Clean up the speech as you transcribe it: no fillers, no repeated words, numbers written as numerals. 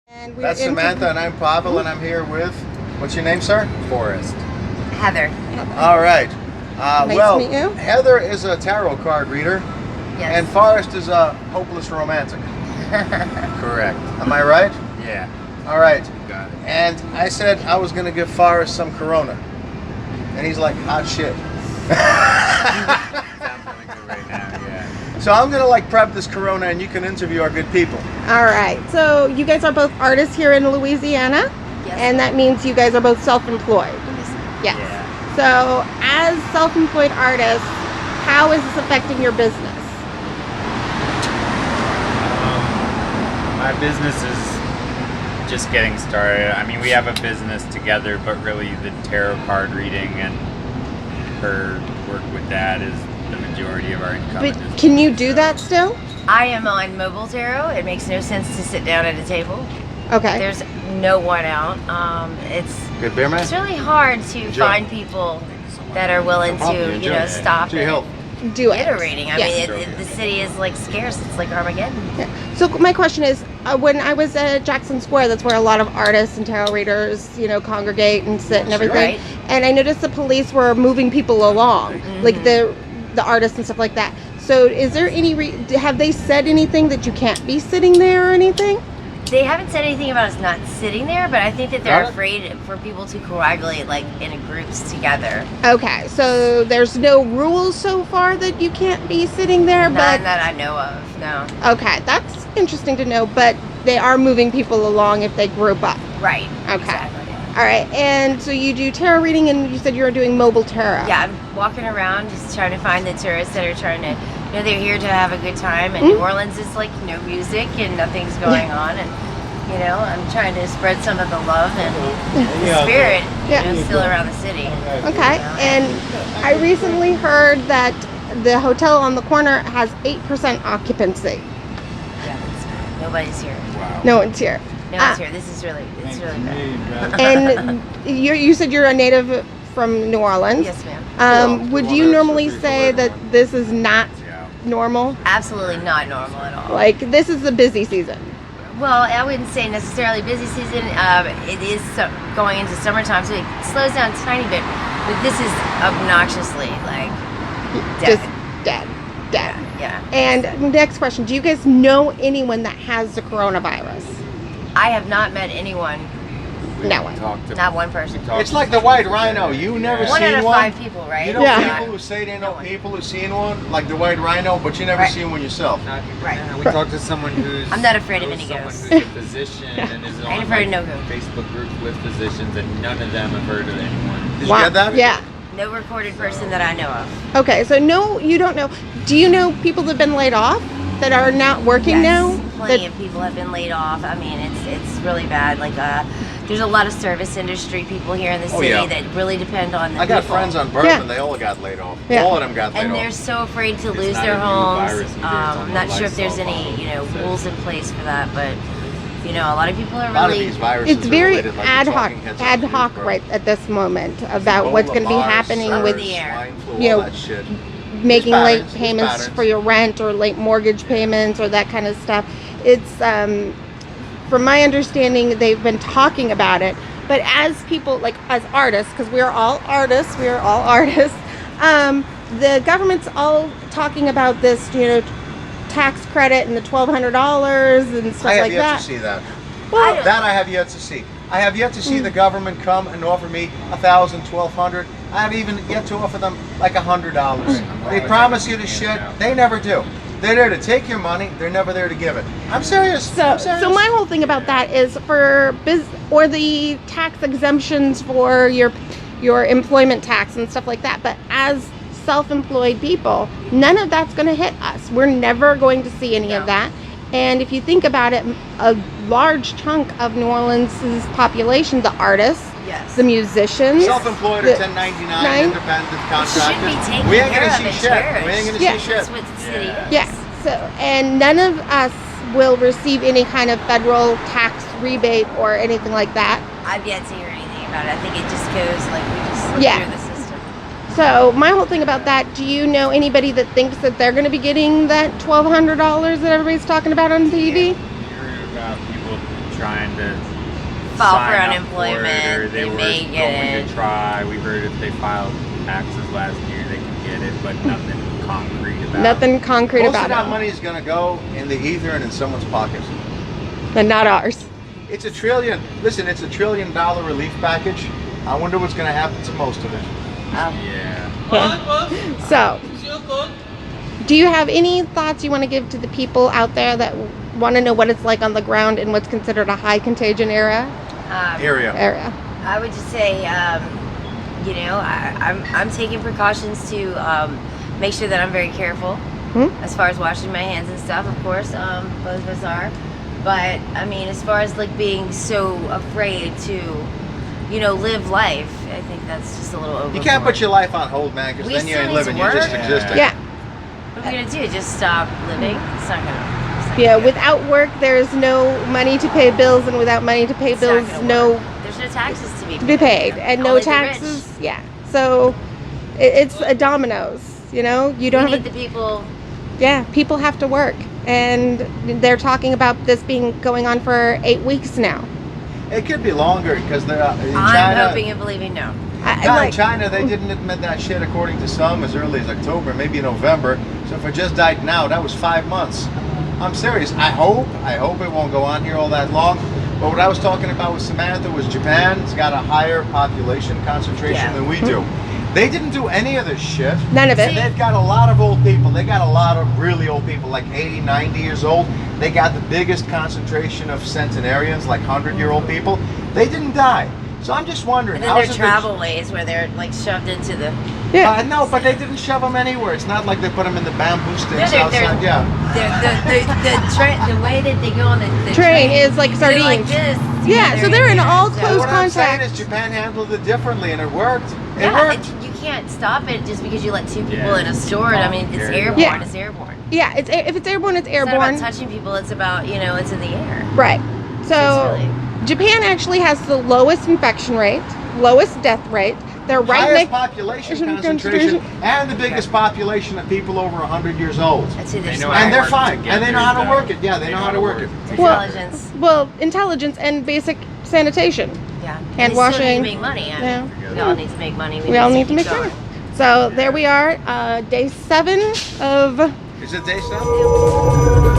And we're That's Samantha, and I'm Pavel, and I'm here with, what's your name, sir? Forrest. Heather. All right. Nice Well, to meet you. Heather is a tarot card reader, Yes. and Forrest is a hopeless romantic. Correct. Am I right? Yeah. All right. Got it. And I said I was going to give Forrest some Corona, and he's like, hot shit. Sounds really good right now. Yeah. So I'm going to prep this Corona, and you can interview our good people. All right. So you guys are both artists here in Louisiana, Yes. and that means you guys are both self-employed. Yes. Yeah. So as self-employed artists, how is this affecting your business? My business is just getting started. I mean, we have a business together, but really the tarot card reading and her work with that is the majority of our income. But at this can you point, do so- that still? I am on mobile tarot. It makes no sense to sit down at a table. Okay. There's no one out. It's Good beer, man? really hard to Enjoy. find people that are willing to, Enjoy it. stop To your help. Do it. iterating. I Yes. mean, the city is scarce. It's like Armageddon. Yeah. So my question is, when I was at Jackson Square, that's where a lot of artists and tarot readers, congregate and sit and everything. Right. And I noticed the police were moving people along, like the artists and stuff like that. So is there any, have they said anything that you can't be sitting there or anything? They haven't said anything about us not sitting there, but I think that they're Got it. afraid for people to coagulate in groups together. Okay, so there's no rules so far that you can't be sitting there, None but that I know of. No. okay, that's interesting to know. But they are moving people along if they group up. Right. Okay. Exactly. All right, and so you do tarot reading, and you said you were doing mobile tarot. Yeah, I'm walking around just trying to find the tourists that are trying to, they're here to have a good time. And New Orleans is no music and nothing's going on. And, I'm trying to spread some of the love and the spirit, still around the city. Okay, and I recently heard that the hotel on the corner has 8% occupancy. Yeah, that's, nobody's here. Wow. No one's here. No one's here. It's really bad. And you said you're a native from New Orleans. Yes, ma'am. Would you normally say that this is not normal? Absolutely not normal at all. Like, this is the busy season. Well, I wouldn't say necessarily busy season. It is going into summertime, so it slows down a tiny bit. But this is obnoxiously dead. Just dead. Yeah. And next question, do you guys know anyone that has the coronavirus? I have not met anyone, No one. not one person. It's like the white rhino. You never One seen out of one. 5 people, right? You know Yeah. people who say they know people who've seen one, like the white rhino, but you never Right. seen one yourself. Right. We talked to someone who's. I'm not afraid of knows any someone ghosts. who's a physician and is I ain't on afraid of no ghosts. Facebook groups with physicians, and none of them have heard of anyone. Did you get that? Yeah. No recorded person that I know of. Okay, so no, you don't know. Do you know people that have been laid off that are not working now? Plenty That- of people have been laid off. I mean, it's really bad. There's a lot of service industry people here in the Oh, city yeah. that really depend on the I got people. friends on Bourbon. Yeah. They all got laid off. Yeah. All of them got laid And off. they're so afraid to It's lose not their a new homes. virus either. It's I'm on not the sure if there's Lysol any, bottle that rules says- in place for that, but a lot of people are A lot of really. these viruses It's are very related, like the ad hoc, talking heads on ad the news, hoc bro. right at this moment about what's going to be Ebola, happening SARS, with the air. swine flu, you all know, that shit. making There's late patterns, there's payments patterns. for your rent or late mortgage payments or that kind of stuff. It's from my understanding, they've been talking about it, but as people, as artists, because we are all artists, the government's all talking about this, tax credit and the $1,200 and stuff I have like yet that. to see that. Well, That I have yet to see. I have yet to see the government come and offer me $1,000, $1,200. I have even yet to offer them $100. They promise you the shit. They never do. They're there to take your money. They're never there to give it. I'm serious. I'm serious. So my whole thing about that is for or the tax exemptions for your employment tax and stuff like that. But as self-employed people, none of that's going to hit us. We're never going to see any of that. And if you think about it, a large chunk of New Orleans' population, the artists, Yes. the musicians, Self-employed or 1099 independent Should be contractors. taken We ain't care gonna of see and shit. cherished. We ain't gonna Yeah. see shit. That's what the city is. yes. So, and none of us will receive any kind of federal tax rebate or anything like that. I've yet to hear anything about it. I think it just goes we just Yeah. through the system. So my whole thing about that, do you know anybody that thinks that they're going to be getting that $1,200 that everybody's talking about on TV? Hearing about people trying to File for sign up unemployment, it, or they they were may going get it. to try. We heard if they filed taxes last year, they could get it, but nothing concrete about Nothing concrete Most about of that it. money is going to go in the ether and in someone's pockets. And not ours. It's a trillion. Listen, it's $1 trillion relief package. I wonder what's going to happen to most of it. Yeah. So, do you have any thoughts you want to give to the people out there that want to know what it's like on the ground in what's considered a high contagion area? Area. I would just say, you know, I'm taking precautions to make sure that I'm very careful as far as washing my hands and stuff. Of course, both of us are. But I mean, as far as like being so afraid to, you know, live life, I think that's just a little overboard. You can't put your life on hold, man, because We then you still ain't need living. to You're just work. existing. Yeah. What are we gonna do? Just stop living? It's not gonna. Yeah, without work, there's no money to pay bills, and without money to pay It's not bills, gonna no work. There's no taxes to be paid, and no Only the taxes. rich. Yeah, so it's a dominoes. You know, you don't We have need the people. Yeah, people have to work, and they're talking about this being going on for 8 weeks now. It could be longer because they're in I'm China. hoping and believing no. In China, they didn't admit that shit, according to some, as early as October, maybe November. So if it just died now, that was 5 months. I'm serious. I hope it won't go on here all that long. But what I was talking about with Samantha was Japan's got a higher population concentration than we do. They didn't do any of this shit. None of it. And they've got a lot of old people. They got a lot of really old people, like 80, 90 years old. They got the biggest concentration of centenarians, like 100-year-old people. They didn't die. So I'm just wondering, And then their travel ways where they're like shoved into the. Yeah. No, but they didn't shove them anywhere. It's not like they put them in the bamboo sticks they're- outside. Yeah. The way that they go on the Train is like they're like sardines. this. Yeah, so they're in all close What I'm saying contact. is Japan handled it differently, and it worked. It Yeah, worked. you can't stop it just because you let two people Yeah. in a store. I mean, it's Yeah. airborne. Yeah. It's airborne. Yeah, if it's airborne, it's It's not airborne. about touching people. It's about, you know, it's in the air. Right. So It's really- Japan actually has the lowest infection rate, lowest death rate. They're right Highest next. population concentration and the biggest population of people over 100 years old. I'd say they're They know smart. how And to they're work fine. And they know how to together, work it. Yeah, they know how to work it. Intelligence. Well, intelligence and basic sanitation. Yeah. Hand They still washing. need to make money. I Yeah. mean, we all need to make money. We all need to keep make going. money. So there we are, day 7 of Is it day 7?